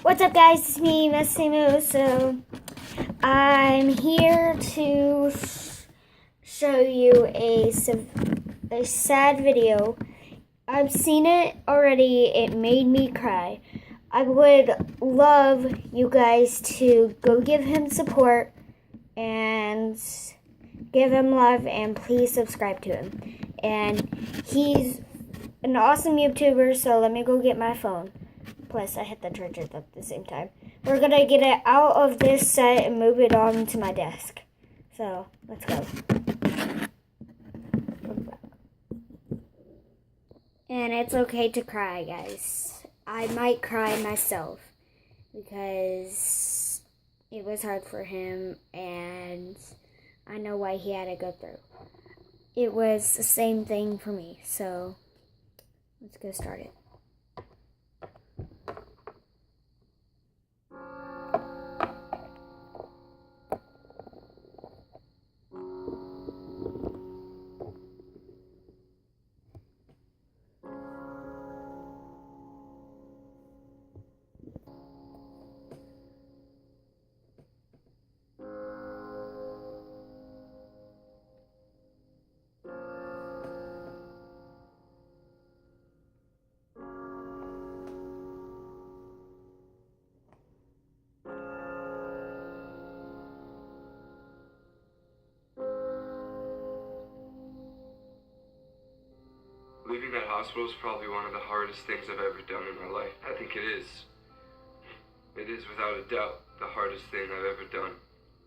What's up, guys? It's me, Massimo. So, I'm here to show you a sad video. I've seen it already. It made me cry. I would love you guys to go give him support and give him love, and please subscribe to him. And he's an awesome YouTuber, so let me go get my phone. Plus, I hit the charger at the same time. We're going to get it out of this set and move it on to my desk. So, let's go. And it's okay to cry, guys. I might cry myself because it was hard for him, and I know why he had to go through. It was the same thing for me, so let's get started. Leaving that hospital is probably one of the hardest things I've ever done in my life. I think it is. It is without a doubt the hardest thing I've ever done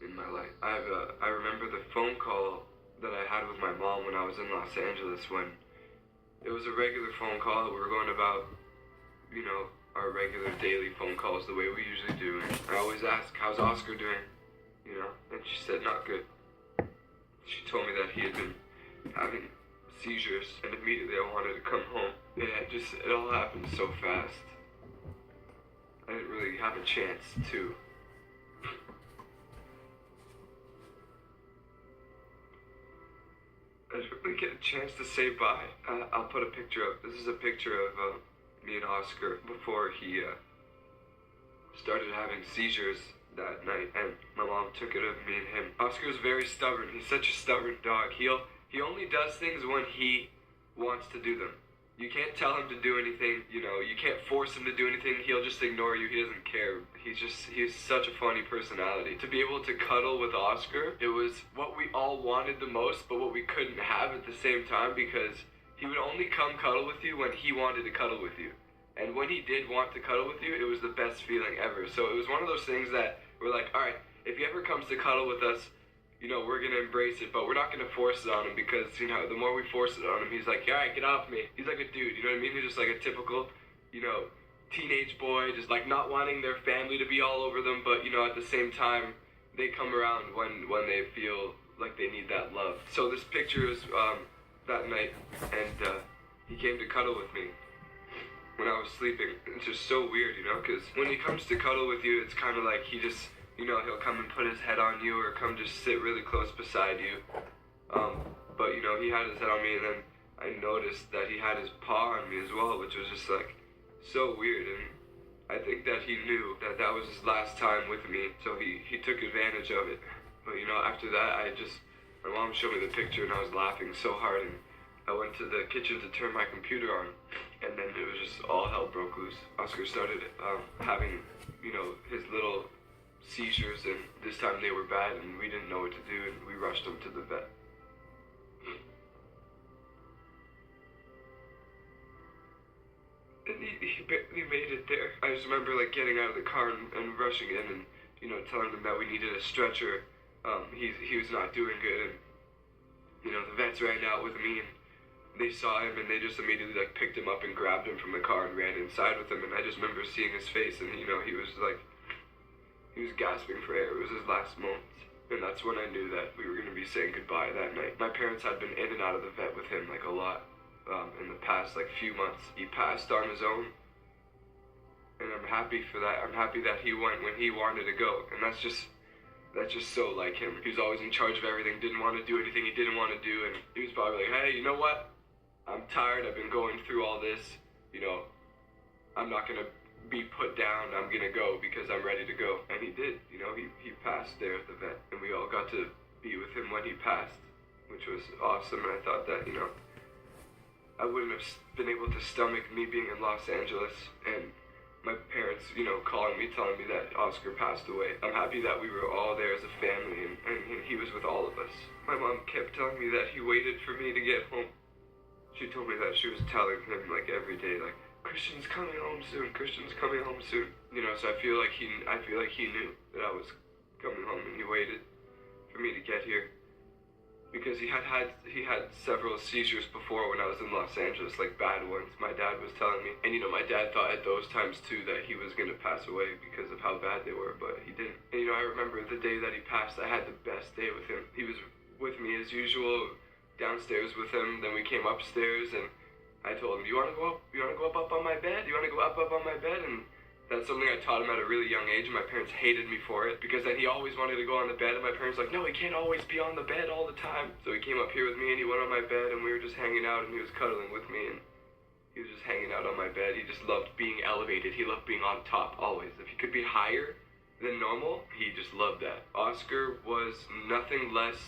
in my life. I remember the phone call that I had with my mom when I was in Los Angeles, when it was a regular phone call. We were going about, our regular daily phone calls the way we usually do. And I always ask, how's Oscar doing? And she said, not good. She told me that he had been having seizures, and immediately I wanted to come home. It all happened so fast. I didn't really have a chance to. I didn't really get a chance to say bye. I'll put a picture up. This is a picture of me and Oscar before he started having seizures that night, and my mom took it of me and him. Oscar's very stubborn. He's such a stubborn dog. He only does things when he wants to do them. You can't tell him to do anything, you can't force him to do anything. He'll just ignore you. He doesn't care. He's such a funny personality. To be able to cuddle with Oscar, it was what we all wanted the most, but what we couldn't have at the same time, because he would only come cuddle with you when he wanted to cuddle with you. And when he did want to cuddle with you, it was the best feeling ever. So it was one of those things that we're like, all right, if he ever comes to cuddle with us, we're going to embrace it, but we're not going to force it on him, because, the more we force it on him, he's like, all right, get off me. He's like a dude, you know what I mean? He's just like a typical, teenage boy, just like not wanting their family to be all over them, but, at the same time, they come around when they feel like they need that love. So this picture is that night, and he came to cuddle with me when I was sleeping. It's just so weird, because when he comes to cuddle with you, it's kind of like he just, he'll come and put his head on you, or come just sit really close beside you. But, he had his head on me, and then I noticed that he had his paw on me as well, which was just, so weird. And I think that he knew that that was his last time with me, so he took advantage of it. But, after that, my mom showed me the picture, and I was laughing so hard, and I went to the kitchen to turn my computer on, and then it was just all hell broke loose. Oscar started having, his little seizures, and this time they were bad, and we didn't know what to do, and we rushed him to the vet. And he barely made it there. I just remember getting out of the car and rushing in, and telling them that we needed a stretcher. He was not doing good, and the vets ran out with me, and they saw him, and they just immediately picked him up and grabbed him from the car and ran inside with him. And I just remember seeing his face, and he was he was gasping for air. It was his last moments. And that's when I knew that we were going to be saying goodbye that night. My parents had been in and out of the vet with him a lot in the past few months. He passed on his own, and I'm happy for that. I'm happy that he went when he wanted to go. And that's just so like him. He was always in charge of everything, didn't want to do anything he didn't want to do. And he was probably like, hey, you know what? I'm tired. I've been going through all this. I'm not going to be put down. I'm gonna go because I'm ready to go. And he did, you know, he passed there at the vet, and we all got to be with him when he passed, which was awesome. And I thought that, you know, I wouldn't have been able to stomach me being in Los Angeles and my parents, you know, calling me, telling me that Oscar passed away. I'm happy that we were all there as a family, and he was with all of us. My mom kept telling me that he waited for me to get home. She told me that she was telling him, like, every day, like, Christian's coming home soon, Christian's coming home soon. You know, so I feel like he knew that I was coming home, and he waited for me to get here. Because he had several seizures before when I was in Los Angeles, like bad ones, my dad was telling me. And you know, my dad thought at those times too that he was gonna pass away because of how bad they were, but he didn't. And you know, I remember the day that he passed, I had the best day with him. He was with me as usual, downstairs with him, then we came upstairs and I told him, you wanna go up on my bed? You wanna go up on my bed? And that's something I taught him at a really young age, and my parents hated me for it, because then he always wanted to go on the bed, and my parents were like, no, he can't always be on the bed all the time. So he came up here with me, and he went on my bed, and we were just hanging out, and he was cuddling with me, and he was just hanging out on my bed. He just loved being elevated. He loved being on top, always. If he could be higher than normal, he just loved that. Oscar was nothing less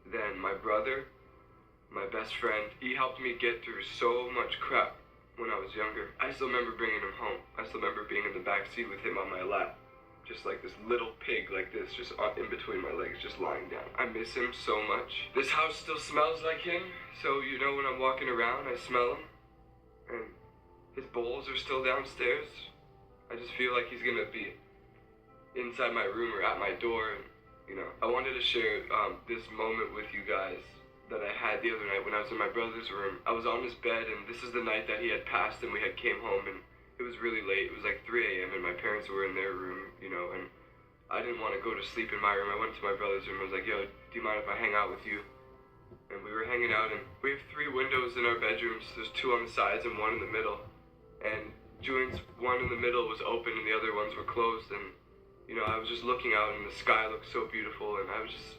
than my brother, my best friend. He helped me get through so much crap when I was younger. I still remember bringing him home. I still remember being in the back seat with him on my lap, just like this little pig like this, just in between my legs, just lying down. I miss him so much. This house still smells like him, so you know when I'm walking around, I smell him. And his bowls are still downstairs. I just feel like he's gonna be inside my room or at my door. And, you know, I wanted to share this moment with you guys that I had the other night when I was in my brother's room. I was on his bed, and this is the night that he had passed, and we had came home, and it was really late. It was like 3 a.m., and my parents were in their room, you know, and I didn't want to go to sleep in my room. I went to my brother's room. I was like, yo, do you mind if I hang out with you? And we were hanging out, and we have 3 windows in our bedrooms. There's 2 on the sides and 1 in the middle. And Julian's one in the middle was open, and the other ones were closed. And, you know, I was just looking out, and the sky looked so beautiful, and I was just,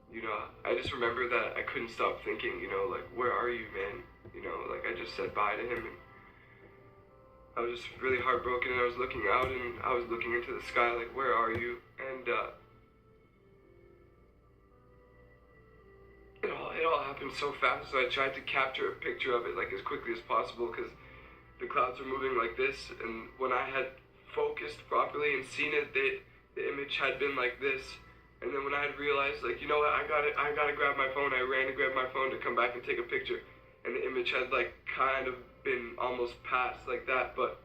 you know, I just remember that I couldn't stop thinking, you know, like, where are you, man? You know, like, I just said bye to him, and I was just really heartbroken, and I was looking out, and I was looking into the sky, like, where are you? And, it all happened so fast, so I tried to capture a picture of it, like, as quickly as possible, because the clouds were moving like this, and when I had focused properly and seen it, the image had been like this. And then when I had realized, like, you know what, I gotta grab my phone, I ran to grab my phone to come back and take a picture. And the image had, like, kind of been almost past like that, but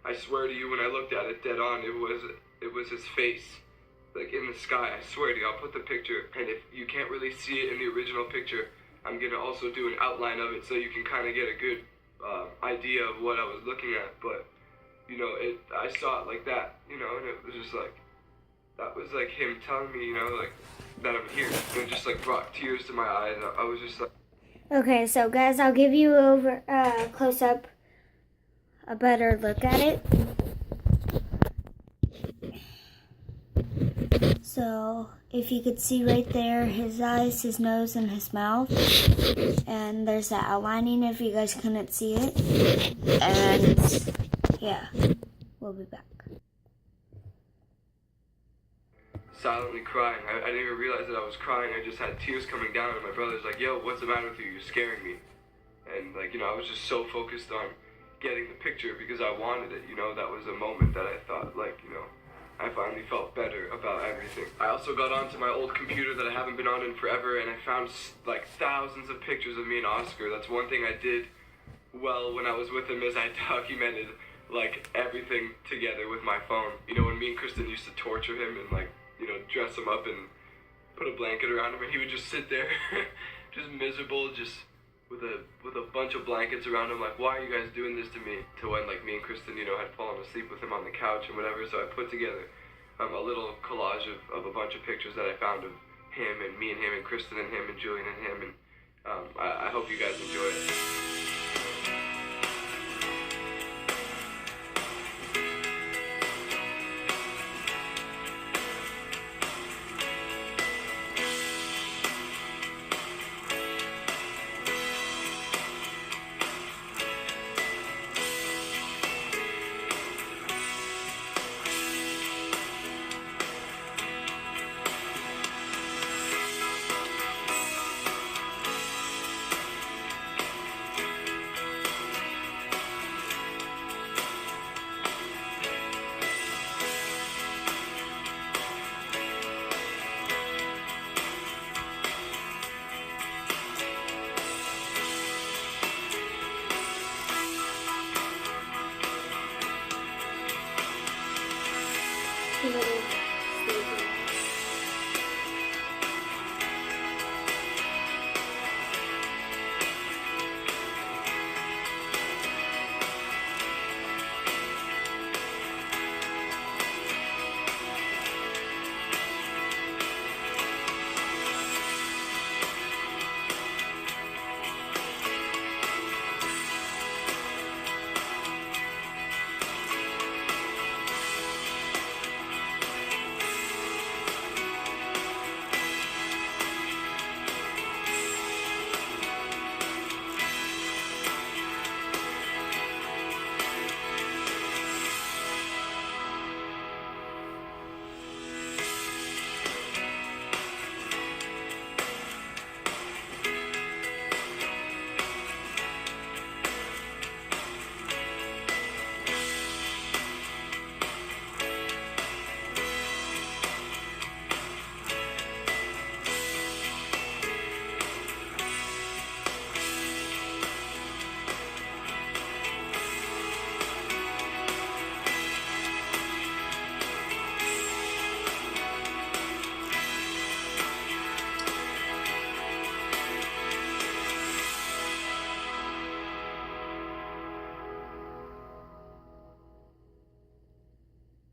I swear to you, when I looked at it dead on, it was his face, like, in the sky. I swear to you, I'll put the picture, and if you can't really see it in the original picture, I'm gonna also do an outline of it so you can kind of get a good idea of what I was looking at. But, you know, I saw it like that, you know, and it was just like, that was like him telling me, you know, like, that I'm here. And it just, like, brought tears to my eyes. I was just like... Okay, so guys, I'll give you over close up, a better look at it. So, if you could see right there, his eyes, his nose, and his mouth. And there's that outlining if you guys couldn't see it. And, yeah, we'll be back. Silently crying. I didn't even realize that I was crying. I just had tears coming down, and my brother's like, yo, what's the matter with you? You're scaring me. And, like, you know, I was just so focused on getting the picture because I wanted it, you know. That was a moment that I thought, like, you know, I finally felt better about everything. I also got onto my old computer that I haven't been on in forever, and I found, like, thousands of pictures of me and Oscar. That's one thing I did well when I was with him, is I documented, like, everything together with my phone. You know, when me and Kristen used to torture him and, like, you know, dress him up and put a blanket around him, and he would just sit there, just miserable, just with a bunch of blankets around him, like, why are you guys doing this to me? To when, like, me and Kristen, you know, had fallen asleep with him on the couch and whatever, so I put together a little collage of a bunch of pictures that I found of him and me and him and Kristen and him and Julian and him, and I hope you guys enjoy it. too little sleepy.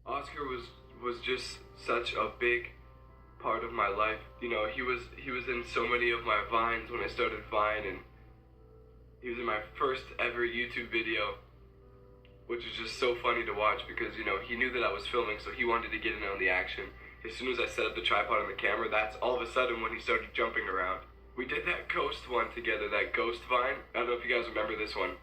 Oscar was just such a big part of my life. You know, he was in so many of my Vines when I started Vine, and he was in my first ever YouTube video, which is just so funny to watch because, you know, he knew that I was filming, so he wanted to get in on the action. As soon as I set up the tripod and the camera, that's all of a sudden when he started jumping around. We did that ghost one together, that ghost Vine. I don't know if you guys remember this one.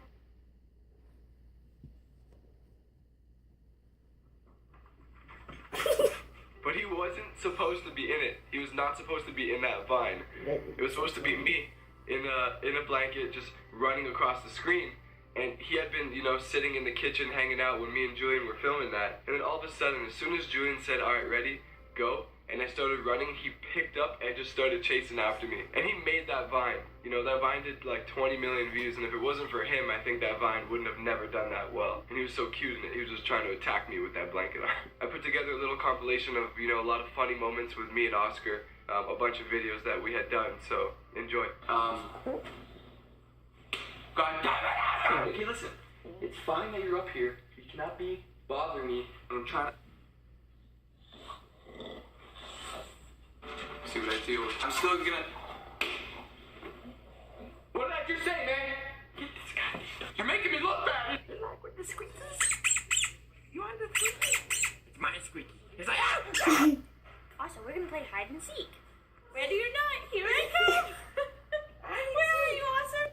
But he wasn't supposed to be in it. He was not supposed to be in that Vine. It was supposed to be me in a blanket just running across the screen. And he had been, you know, sitting in the kitchen hanging out when me and Julian were filming that. And then all of a sudden, as soon as Julian said, "All right, ready, go," and I started running, he picked up and just started chasing after me. And he made that Vine. You know, that Vine did like 20 million views, and if it wasn't for him, I think that Vine wouldn't have never done that well. And he was so cute in it. He was just trying to attack me with that blanket on. I put together a little compilation of, you know, a lot of funny moments with me and Oscar, a bunch of videos that we had done, so enjoy. Okay, listen. It's fine that you're up here. You cannot be bothering me. I'm trying to... See what I do. I'm still gonna... What did I just say, man? Get this guy. You're making me look bad. You like with the squeakies? You want the squeaky? It's my squeaky. It's like, ah! Also, we're gonna play hide and seek. Ready or not, here I come! Where are you, Awesome?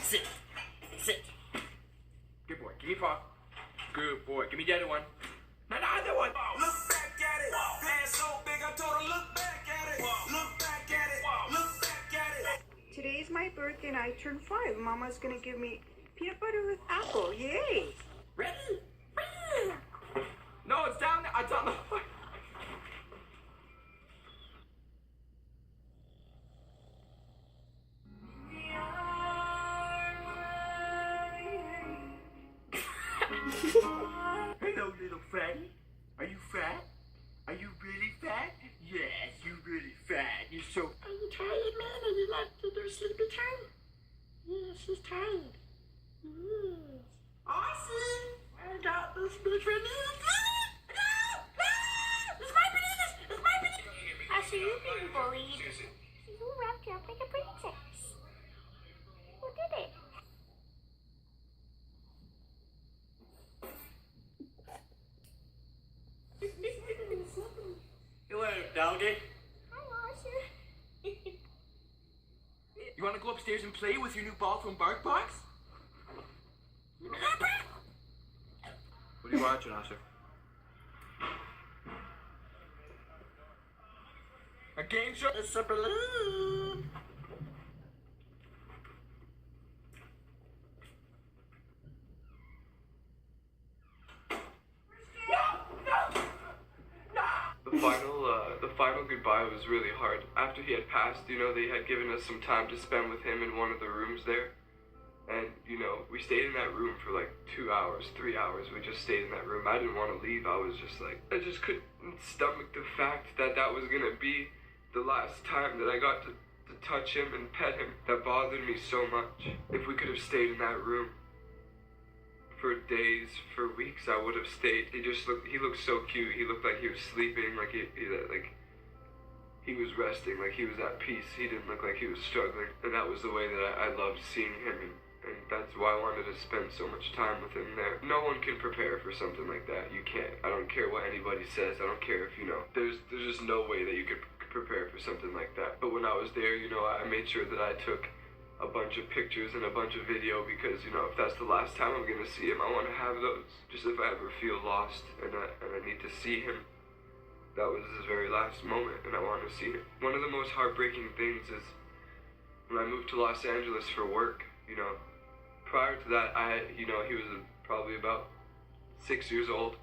Sit. Sit. Good boy. Give me paw. Good boy. Give me the other one. Not the other one. Look back at it. Pants so big, I told her, look back at it. Look back at it. Look back at it. Today's my birthday and I turned 5. Mama's gonna give me peanut butter with apple. Yay! Ready? No, it's down there. It's on the floor. Hello, little fatty. Are you fat? Are you really fat? Yes, you really fat. You're so... Are you tired, man? Are you like to do sleepy time? Yeah, she's tired. Yes. Awesome! I got this bitch for me. It's my bananas! It's my bananas! I see you being bullied. You wrapped you up like a princess. Who did it? Hello, delegate. Hi, Arthur. You want to go upstairs and play with your new ball from BarkBox? What are you watching, Oscar? A game show? It's a balloon! The final goodbye was really hard. After he had passed, you know, they had given us some time to spend with him in one of the rooms there. And, you know, we stayed in that room for like 2 hours, 3 hours. We just stayed in that room. I didn't want to leave. I was just like, I just couldn't stomach the fact that that was going to be the last time that I got to touch him and pet him. That bothered me so much. If we could have stayed in that room for days, for weeks, I would have stayed. He looked so cute. He looked like he was sleeping, like he was resting, like he was at peace. He didn't look like he was struggling. And that was the way that I loved seeing him, and that's why I wanted to spend so much time with him there. No one can prepare for something like that. You can't. I don't care what anybody says. I don't care if, you know, there's just no way that you could prepare for something like that. But when I was there, you know, I made sure that I took a bunch of pictures and a bunch of video, because, you know, if that's the last time I'm gonna see him, I want to have those. Just if I ever feel lost and I need to see him, that was his very last moment, and I want to see him. One of the most heartbreaking things is when I moved to Los Angeles for work. You know, prior to that, he was probably about 6 years old,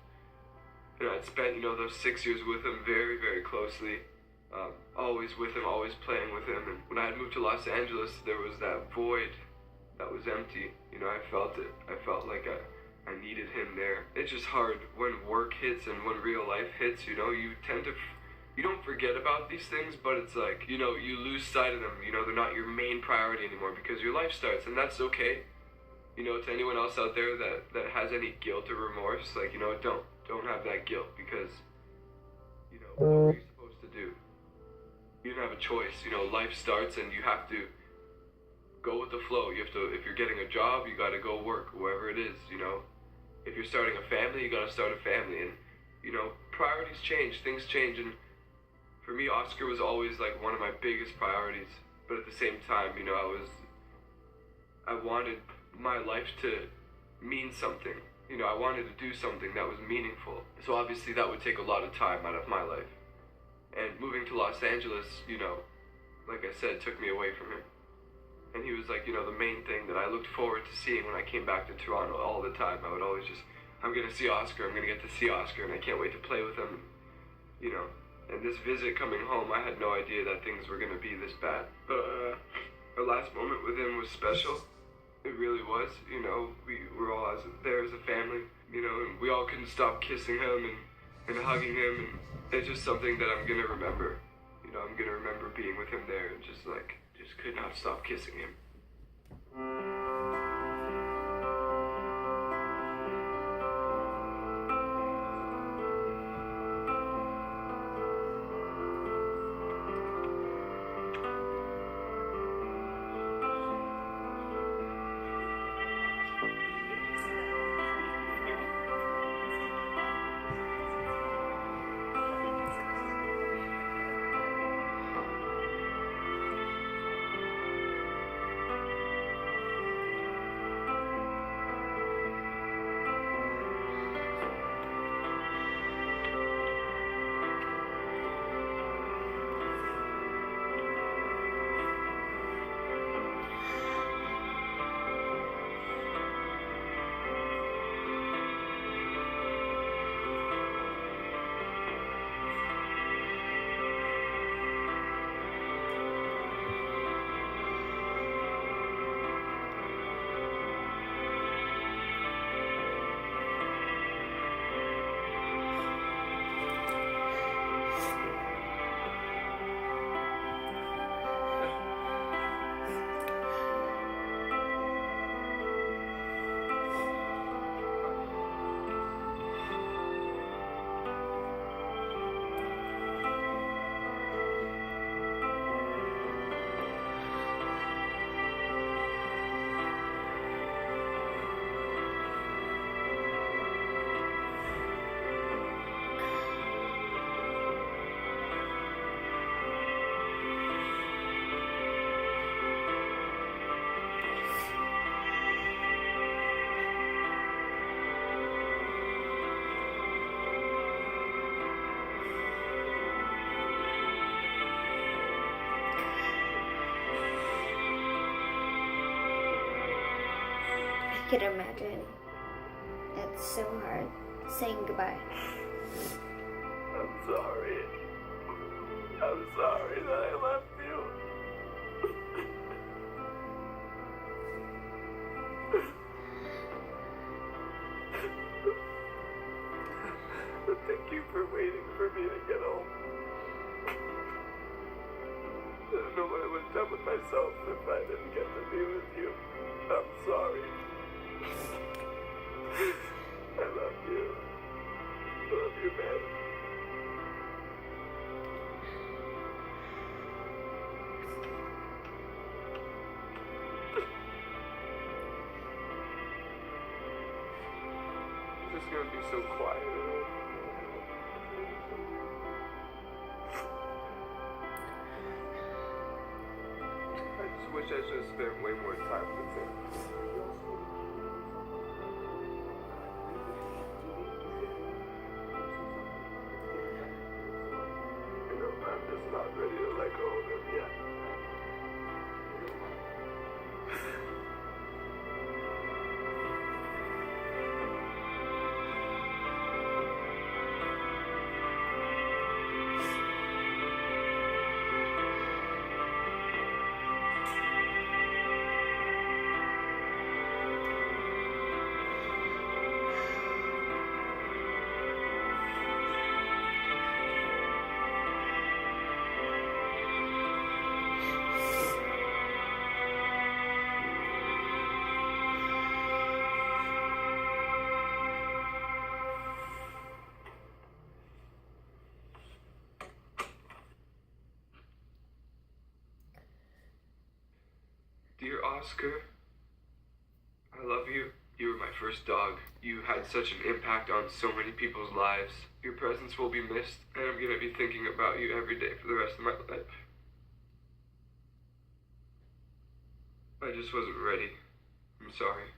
and I'd spent, you know, those 6 years with him very, very closely. Always with him, always playing with him. And when I had moved to Los Angeles, there was that void that was empty. You know, I felt it. I felt like I needed him there. It's just hard when work hits and when real life hits, you know, you don't forget about these things, but it's like, you know, you lose sight of them. You know, they're not your main priority anymore because your life starts, and that's okay. You know, to anyone else out there that has any guilt or remorse, like, you know, don't have that guilt, because, you know, what were you supposed to do? You don't have a choice. You know, life starts and you have to go with the flow. You have to, if you're getting a job, you gotta go work, wherever it is, you know. If you're starting a family, you gotta start a family. And, you know, priorities change, things change. And for me, Oscar was always like one of my biggest priorities. But at the same time, you know, I wanted my life to mean something. You know, I wanted to do something that was meaningful. So obviously that would take a lot of time out of my life. And moving to Los Angeles, you know, like I said, took me away from him. And he was like, you know, the main thing that I looked forward to seeing when I came back to Toronto all the time. I would always just, I'm going to see Oscar, I'm going to get to see Oscar, and I can't wait to play with him, you know. And this visit coming home, I had no idea that things were going to be this bad. But our last moment with him was special. It really was. You know, we were all there as a family, you know, and we all couldn't stop kissing him and hugging him, and it's just something that I'm going to remember. You know, I'm going to remember being with him there and just could not stop kissing him. I can imagine. It's so hard saying goodbye. I'm sorry. I'm sorry that I left you. Thank you for waiting for me to get home. I don't know what I would have done with myself if I didn't get to be with you. I'm sorry. I love you. I love you, man. It's just gonna be so quiet. I just wish I should have spent way more time with him. You know, I'm just not ready to let go of him yet. Dear Oscar, I love you. You were my first dog. You had such an impact on so many people's lives. Your presence will be missed, and I'm gonna be thinking about you every day for the rest of my life. I just wasn't ready. I'm sorry.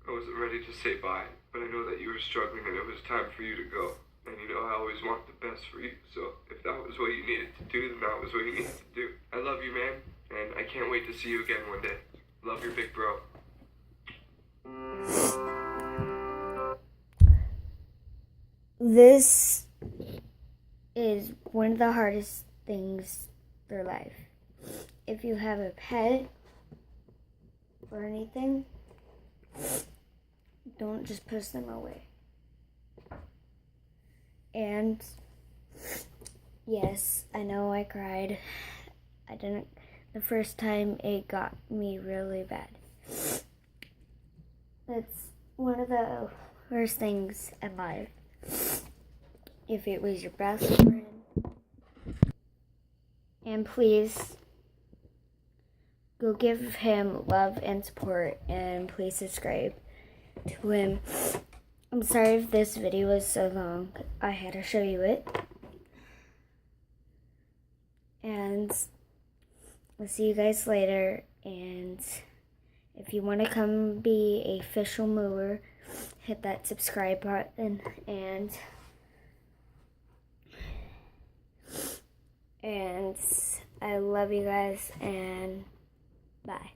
I wasn't ready to say bye, but I know that you were struggling and it was time for you to go. And you know I always want the best for you, so if that was what you needed to do, then that was what you needed to do. I love you, man, and I can't wait to see you again one day. Love your big bro. This is one of the hardest things for life. If you have a pet or anything, don't just push them away. And yes, I know I cried. I didn't. The first time it got me really bad. That's one of the worst things in life. If it was your best friend. And please go give him love and support, and please subscribe to him. I'm sorry if this video was so long. I had to show you it. And I'll see you guys later. And if you want to come be a official mover, hit that subscribe button. And I love you guys, and bye.